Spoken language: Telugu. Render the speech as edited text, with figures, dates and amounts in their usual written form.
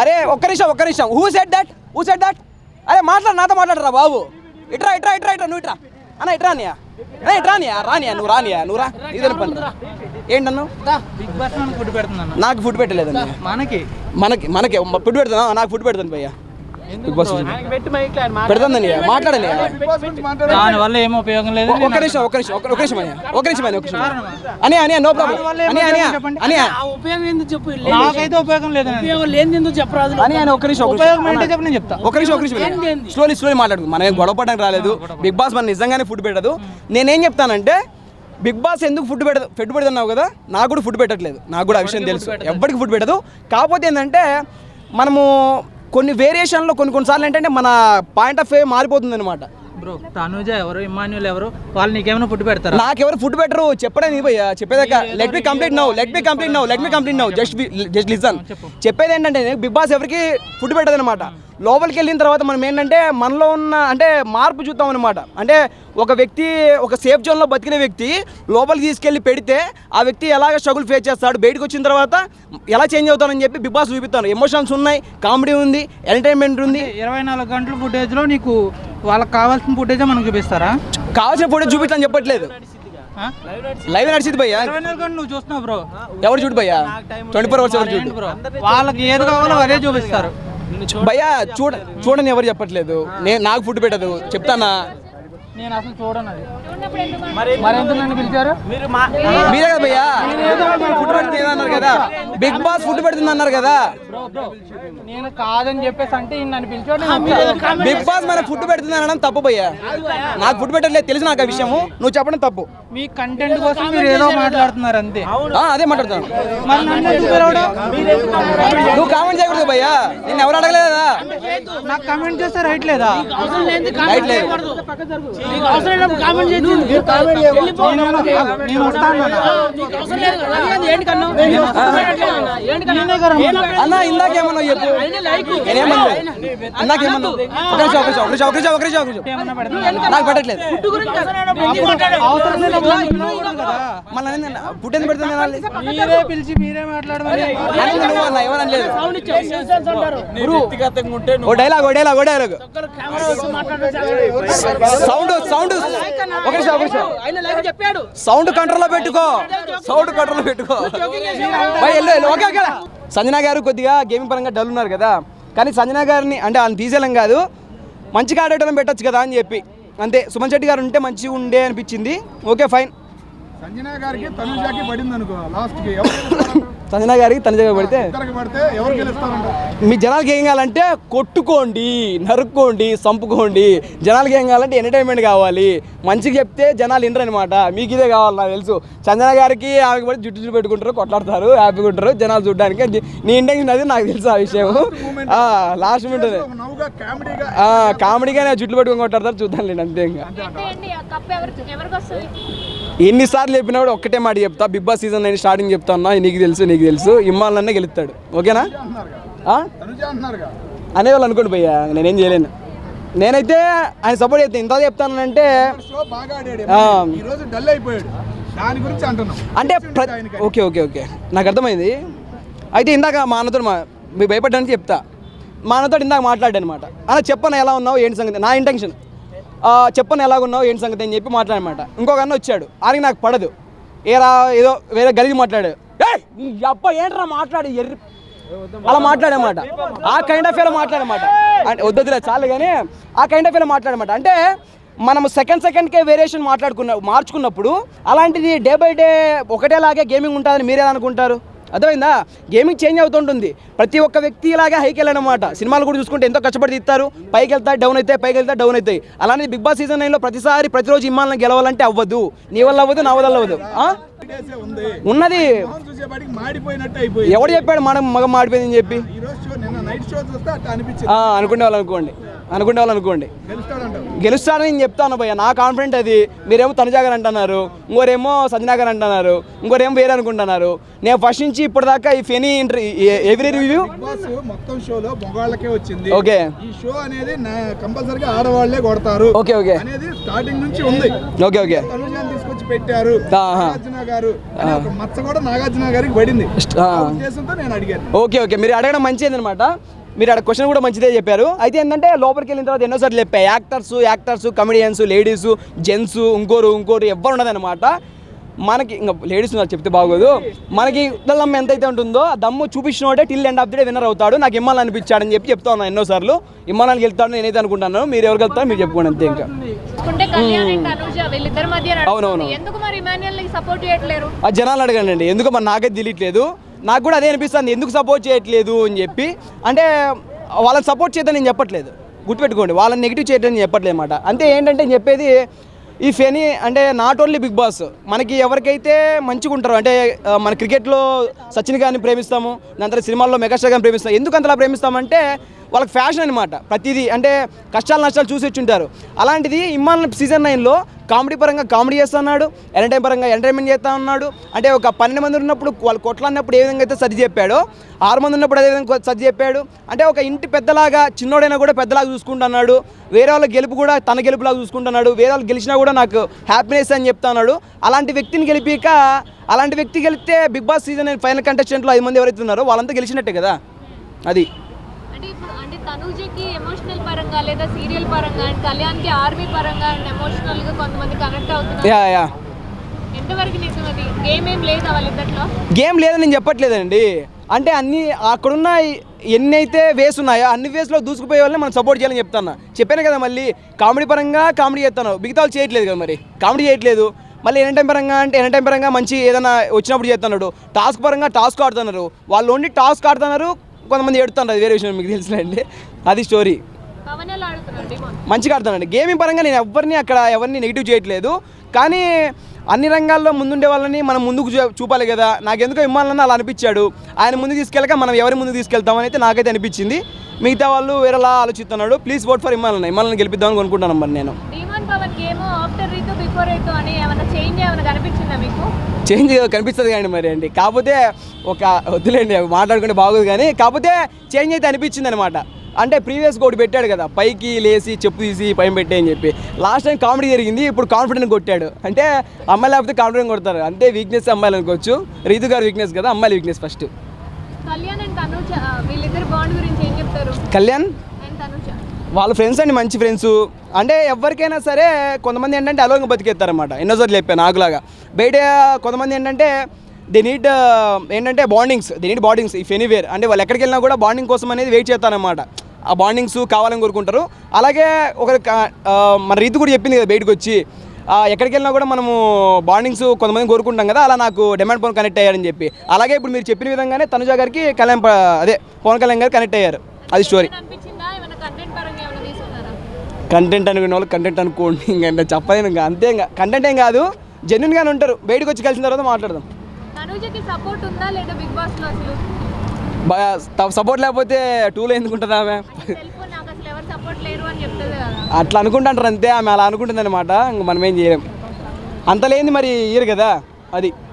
అరే ఒక్క నిమిషం హూ సెడ్ దట్ అరే నాతో మాట్లాడరా బాబు. ఇట్రా నువ్వు ఇట్రా అన్న ఇట్రా రానియా నువ్వు రా ఇదే పని ఏంటన్నా నాకు ఫుడ్ పెట్టలేదండి. మనకి ఫుడ్ పెడతాను, నాకు ఫుడ్ పెడతాను భయ్యా. బిగ్ బాస్ పెడతాను మాట్లాడని దానివల్ల ఏం ఉపయోగం లేదు. ఒక్క నిమిషం అని నో ప్రాబ్లం అని ఉపయోగం ఎందుకు చెప్పు. నాకైతే ఉపయోగం లేదు. ఒక్క నిమిషం స్లోలీ మాట్లాడు. మనం గొడవ పడడానికి రాలేదు. బిగ్ బాస్ మన నిజంగానే ఫుడ్ పెట్టదు. నేనేం చెప్తానంటే బిగ్ బాస్ ఎందుకు ఫుడ్ పెడుతున్నావు కదా, నాకు కూడా ఫుడ్ పెట్టట్లేదు. నాకు కూడా ఆ విషయం తెలుసు, ఎవ్వరికి ఫుడ్ పెట్టదు. కాకపోతే ఏంటంటే మనము కొన్ని వేరియేషన్లో కొన్నిసార్లు ఏంటంటే మన పాయింట్ ఆఫ్ వ్యూ మారిపోతుంది అనమాట. బ్రో తనుజ ఎవరు, ఇమ్మాన్యుల్ ఎవరు, వాళ్ళు నీకేమైనా ఫుడ్ పెడతారు? నాకెవరు ఫుడ్ పెట్టరు. చెప్పడే భయ్యా, చెప్పేదాకా let me complete now just listen. చెప్పేది ఏంటంటే బిగ్ బాస్ ఎవరికి ఫుడ్ పెట్టదు అనమాట. లోపలికి వెళ్ళిన తర్వాత మనం ఏంటంటే మనలో ఉన్న అంటే మార్పు చూద్దాం అనమాట. అంటే ఒక వ్యక్తి ఒక సేఫ్ జోన్లో బతికిన వ్యక్తి లోపలికి తీసుకెళ్ళి పెడితే ఆ వ్యక్తి ఎలాగ స్ట్రగుల్ ఫేస్ చేస్తాడు, బయటకు వచ్చిన తర్వాత ఎలా చేంజ్ అవుతానని చెప్పి బిగ్ బాస్ చూపిస్తాను. ఎమోషన్స్ ఉన్నాయి, కామెడీ ఉంది, ఎంటర్టైన్మెంట్ ఉంది. 24 గంటల ఫుటేజ్లో నీకు వాళ్ళకి కావాల్సిన ఫుటేజ్ మనకు చూపిస్తారా? కావాల్సిన ఫుటేజ్ చూపించని చెప్పట్లేదు, లైవ్ నడిచింది భయ్యా. 24 గంటలు నువ్వు చూస్తున్నావు బ్రో. ఎవరు చూడు భయ్యా, 24 hours ఎవరు చూడు. వాళ్ళకి ఏది కావాలో అదే చూపిస్తారు భయ్యా. చూడని ఎవరు చెప్పట్లేదు. నాకు ఫుడ్ పెట్టదు చెప్తానా. నేను అసలు చూడను. అది మరి ఎందుకు నన్ను పిలిచారు? మీరే కదా భయ్యా ఫుడ్ పెడుతుంది అన్నారు కదా, బిగ్ బాస్ ఫుడ్ పెడుతుంది అన్నారు కదా. నేను కాదని చెప్పేసి అంటే నన్ను పిలిచాడు. బిగ్ బాస్ మన ఫుడ్ పెడుతుంది అనడం తప్పు భయ్యా. నాకు ఫుడ్ పెట్టలేదు తెలుసు నాకు ఆ విషయము, నువ్వు చెప్పడం తప్పు. మీ కంటెంట్ కోసం మీరు ఏదో మాట్లాడుతున్నారు అంతే. అదే మాట్లాడుతున్నాను. మరి నన్ను నువ్వు కామెంట్ చేయకూడదు భయ్యా, నేను ఎవరు అడగలేదా. నాకు కామెంట్ చేస్తే రైట్ లేదా? రైట్ లేదు. అన్న ఇందాకేమన్నా చెప్పు. నాకు పెట్టట్లేదు. ఫుడ్ ఎందుకు పెడుతుంది? మీరే పిలిచి మీరే మాట్లాడమని ఏమనలేదు. ఓ డైలాగ్ సౌండ్ కంట్రోల్లో పెట్టుకో. సంజన గారు కొద్దిగా గేమింగ్ పరంగా డల్ ఉన్నారు కదా, కానీ సంజన గారిని అంటే ఆయన తీసేయలేం కాదు, మంచిగా ఆడేటోళ్ళని పెట్టచ్చు కదా అని చెప్పి అంతే. సుమన్ శెట్టి గారు ఉంటే మంచిగా ఉండే అనిపించింది. Okay fine. సంజన గారికి తనుజాకి పడింది అనుకో, లాస్ట్ కి సంజన గారికి తనుజ పడితే ఎవరు గెలుస్తారంట? మీ జనాలకి ఏం కావాలంటే కొట్టుకోండి, నరుక్కోండి, చంపుకోండి. జనాలకి ఏం కావాలంటే ఎంటర్టైన్మెంట్ కావాలి. మంచిగా చెప్తే జనాలు వినరు అనమాట. మీకు ఇదే కావాలి నాకు తెలుసు. సంజన గారికి ఆమెకి పడి జుట్టు పెట్టుకుంటారు, కొట్లాడతారు, హ్యాపీగా ఉంటారు జనాలు చూడడానికి. నీ ఇంటెన్షన్ అది నాకు తెలుసు ఆ విషయం. లాస్ట్ మినిట్ కామెడీగానే జుట్లు పెట్టుకొని కొట్లాడతారు, చూద్దాం అంతే. ఇంకా ఎన్నిసార్లు చెప్పినప్పుడు ఒక్కటే మాట చెప్తా, బిగ్ బాస్ సీజన్ 9 స్టార్టింగ్ చెప్తా ఉన్నా, నీకు తెలుసు ఇమ్మాలనే గెలుస్తాడు. ఓకేనా అనేవాళ్ళు అనుకోండి భయ్యా, నేనేం చేయలేను. నేనైతే ఆయన సపోర్ట్ చేస్తాను. ఇంత చెప్తానంటే అంటే ఓకే నాకు అర్థమైంది. అయితే ఇందాక మా అన్నతో మీ భయపడ్డానికి చెప్తా. మా అన్నతో ఇందాక మాట్లాడాను అనమాట. అలా చెప్పను ఎలా ఉన్నావు ఏంటి సంగతి, నా ఇంటెన్షన్ చెప్పను ఎలాగున్నావు ఏంటి సంగతి అని చెప్పి మాట్లాడనమాట. ఇంకొక అన్న వచ్చాడు, ఆయనకి నాకు పడదు, ఏదో వేరే గలిగి మాట్లాడాడు. అప్ప ఏంట్రా మాట్లాడి ఎర్రి అలా మాట్లాడమాట. ఆ కైండ్ ఆఫ్ వేలో మాట్లాడమాట. అంటే వద్దులే చాలు, కానీ ఆ కైండ్ ఆఫ్ వేలో మాట్లాడమాట. అంటే మనము సెకండ్కే వేరియేషన్ మార్చుకున్నప్పుడు అలాంటిది డే బై డే ఒకటేలాగే గేమింగ్ ఉంటుందని మీరే అనుకుంటారు. అర్థమైందా? గేమింగ్ చేంజ్ అవుతుంటుంది. ప్రతి ఒక్క వ్యక్తి ఇలాగే హైకి వెళ్ళనమాట. సినిమాలు కూడా చూసుకుంటే ఎంతో కష్టపడి తీస్తారు, పైకి వెళ్తా డౌన్ అవుతాయి. అలానే బిగ్ బాస్ సీజన్ 9లో ప్రతిరోజు ఇమ్మాలను గెలవాలంటే అవ్వదు. నీ వల్ల అవ్వదు, నా వల్ల అవ్వదు. ఉన్నది ఎవడు చెప్పాడు మగ మాడిపోయిందని చెప్పి? అనుకునే వాళ్ళు అనుకోండి. అనుకునే వాళ్ళు అనుకోండి. గెలుస్తాడంటావు? గెలుస్తాడని నేను చెప్తాను భయ్య, నా కాన్ఫిడెంట్ అది. మీరేమో తనుజా గారు అంటున్నారు, ఇంకోరేమో సంజనా గారు అంటున్నారు, ఇంకోరేమో వేరే అనుకుంటున్నారు. నేను ఫస్ట్ నుంచి ఇప్పటిదాకా ఈ ఫెనీ ఎవ్రీ రివ్యూ బిగ్ బాస్ మొత్తం షోలో మగవాళ్ళకే వచ్చింది. ఓకే. ఈ షో అనేది కంపల్సరీగా ఆడవాళ్లే కొడతారు ఓకే ఓకే అనేది స్టార్టింగ్ నుంచి ఉంది. ఓకే ఓకే తనుజాని తీసుకొచ్చి పెట్టారు ఆహా. నాగార్జున గారు అనే ఒక మచ్చ కూడా నాగార్జున గారికి పడింది. ఆ ఉద్దేశంతో నేను అడిగాను. ఓకే ఓకే, మీరు అడగడం మంచిది అనమాట. మీరు అక్కడ క్వశ్చన్ కూడా మంచిదే చెప్పారు. అయితే ఏంటంటే లోపలికి వెళ్ళిన తర్వాత ఎన్నోసార్లు చెప్పాయి, యాక్టర్స్ కమెడియన్స్ లేడీస్ జెంట్స్ ఇంకోరు ఎవ్వరు ఉండదన్నమాట. మనకి ఇంకా లేడీస్ నాకు చెప్తే బాగోదు. మనకి దమ్ము ఎంతైతే ఉంటుందో ఆ దమ్ము చూపించినోడే till end of the day winner అవుతాడు. నాకు ఇమ్మాలని అనిపించాడని చెప్తా ఉన్నాను ఎన్నోసార్లు. ఇమ్మాలని వెళ్తాడు నేనైతే అనుకుంటాను. మీరు ఎవరికి వెళ్తారో మీరు చెప్పుకోండి అంతే. ఇంకా అవునవును, ఆ జనాలు అడగండి ఎందుకు మరి నాకైతే తెలియట్లేదు. నాకు కూడా అదే అనిపిస్తుంది, ఎందుకు సపోర్ట్ చేయట్లేదు అని చెప్పి. అంటే వాళ్ళని సపోర్ట్ చేద్దాం నేను చెప్పట్లేదు, గుర్తుపెట్టుకోండి, వాళ్ళని నెగిటివ్ చేయడం నేను చెప్పట్లేదు అన్నమాట. అంతే ఏంటంటే నేను చెప్పేది ఈ ఫెనీ అంటే నాట్ ఓన్లీ బిగ్ బాస్, మనకి ఎవరికైతే మంచిగా ఉంటారో అంటే మన క్రికెట్లో సచిన్ గారిని ప్రేమిస్తాము, దాని తర్వాత సినిమాల్లో మెగాస్టార్ గారిని ప్రేమిస్తాము. ఎందుకు అంతలా ప్రేమిస్తామంటే వాళ్ళకి ఫ్యాషన్ అనమాట. ప్రతిదీ అంటే కష్టాలు నష్టాలు చూసి వచ్చుంటారు. అలాంటిది ఇమ్మాన్ సీజన్ 9లో కామెడీ పరంగా కామెడీ చేస్తున్నాడు, ఎంటర్టైన్ పరంగా ఎంటర్టైన్మెంట్ చేస్తూ ఉన్నాడు. అంటే ఒక 12 మంది ఉన్నప్పుడు వాళ్ళు కొట్లాడినప్పుడు ఏ విధంగా అయితే సర్ది చెప్పాడో 6 మంది ఉన్నప్పుడు అదే విధంగా సర్ది చెప్పాడు. అంటే ఒక ఇంటి పెద్దలాగా చిన్నోడైనా కూడా పెద్దలాగా చూసుకుంటున్నాడు. వేరే వాళ్ళ గెలుపు కూడా తన గెలుపులాగా చూసుకుంటున్నాడు. వేరే వాళ్ళు గెలిచినా కూడా నాకు హ్యాపీనెస్ అని చెప్తున్నాడు. అలాంటి వ్యక్తిని గెలిపిక అలాంటి వ్యక్తి గెలిస్తే బిగ్ బాస్ సీజన్ 9 ఫైనల్ కంటెస్టెంట్లో 5 మంది ఎవరైతే ఉన్నారో వాళ్ళంతా గెలిచినట్టే కదా. అది తనుజకి ఎమోషనల్ పరంగా లేదా సీరియల్ పరంగా అండ్ కళ్యాణ్కి ఆర్మీ పరంగా అండ్ ఎమోషనల్గా కొంతమంది కనెక్ట్ అవుతున్నారు. యా ఎంతవరకు నిజమది? గేమ్ ఏం లేదా వాళ్ళిద్దట్లో? గేమ్ లేదని నేను చెప్పట్లేదండి. అంటే అన్ని అక్కడున్న ఎన్ని అయితే వేస్ ఉన్నాయో అన్ని వేస్లో దూసుకుపోయే వాళ్ళని మనం సపోర్ట్ చేయాలని చెప్పాను కదా. మళ్ళీ కామెడీ పరంగా కామెడీ చేస్తాను, మిగతా వాళ్ళు చేయట్లేదు కదా. మరి కామెడీ చేయట్లేదు, మళ్ళీ ఎంటర్టైన్ పరంగా మంచి ఏదైనా వచ్చినప్పుడు చేస్తున్నాడు. టాస్క్ పరంగా టాస్క్ ఆడుతున్నారు, వాళ్ళు ఓన్లీ టాస్క్ ఆడుతున్నారు, కొంతమంది ఏడుతున్నారు, అది వేరే విషయం, మీకు తెలిసినండి. అది స్టోరీ. మంచిగా ఆడుతున్నాడు గేమింగ్ పరంగా. నేను ఎవరిని నెగిటివ్ చేయట్లేదు, కానీ అన్ని రంగాల్లో ముందుండే వాళ్ళని మనం ముందుకు చూపాలి కదా. నాకెందుకో ఇమ్మాలన్న అలా అనిపించాడు. ఆయన ముందుకు తీసుకెళ్ళక మనం ఎవరి ముందుకు తీసుకెళ్తామని అయితే నాకైతే అనిపించింది. మిగతా వాళ్ళు వేరేలా ఆలోచిస్తున్నాడు. ప్లీజ్ ఓట్ ఫర్ ఇమ్మాలని గెలిపిద్దామని అనుకుంటాను మరి నేను. చేంజ్ కనిపిస్తుంది కానీ మరి అండి, కాకపోతే ఒక వద్దులేండి మాట్లాడుకుంటే బాగోదు, కానీ కాకపోతే చేంజ్ అయితే అనిపించింది అనమాట. అంటే ప్రీవియస్గా ఒకటి పెట్టాడు కదా, పైకి లేచి చెప్పు తీసి పైన పెట్టే అని చెప్పి. లాస్ట్ టైం కామెడీ జరిగింది, ఇప్పుడు కాన్ఫిడెంట్ కొట్టాడు. అంటే అమ్మాయిలు లేకపోతే కాన్ఫిడెంట్ కొడతారు, అంటే వీక్నెస్ అమ్మాయిలు అనుకోవచ్చు. రీతు గారు వీక్నెస్ కదా, అమ్మాయిల వీక్నెస్ ఫస్ట్. కళ్యాణ్ వాళ్ళ ఫ్రెండ్స్ అండి, మంచి ఫ్రెండ్స్. అంటే ఎవరికైనా సరే కొంతమంది ఏంటంటే అలోంగా బతికేస్తారనమాట. ఎన్నోసార్లు చెప్పాను నాకులాగా. బయట కొంతమంది ఏంటంటే they need bondings if anywhere. అంటే వాళ్ళు ఎక్కడికి వెళ్ళినా కూడా బాండింగ్ కోసం అనేది వెయిట్ చేస్తారనమాట. ఆ బాండింగ్స్ కావాలని కోరుకుంటారు. అలాగే మన రీతి కూడా చెప్పింది కదా బయటకు వచ్చి, ఎక్కడికి వెళ్ళినా కూడా మనము బాండింగ్స్ కొంతమంది కోరుకుంటాం కదా, అలా నాకు డిమాండ్ పవన్ కనెక్ట్ అయ్యారని చెప్పి. అలాగే ఇప్పుడు మీరు చెప్పిన విధంగానే తనుజా గారికి పవన్ కళ్యాణ్ గారు కనెక్ట్ అయ్యారు. అది స్టోరీ. కంటెంట్ అనుకునే వాళ్ళు కంటెంట్ అనుకోండి, ఇంకా చెప్పలేను. ఇంకా అంతే, ఇంకా కంటెంట్ ఏం కాదు, జెన్యున్గానే ఉంటారు. బయటకు వచ్చి కలిసిన తర్వాత మాట్లాడదాం. సపోర్ట్ లేకపోతే 2లో ఎందుకుంటుంది ఆమె? అట్లా అనుకుంటుంటారు అంతే, ఆమె అలా అనుకుంటుంది అనమాట. ఇంక మనం ఏం చేయలేం. అంత లేని మరి ఇయ్యరు కదా, అది.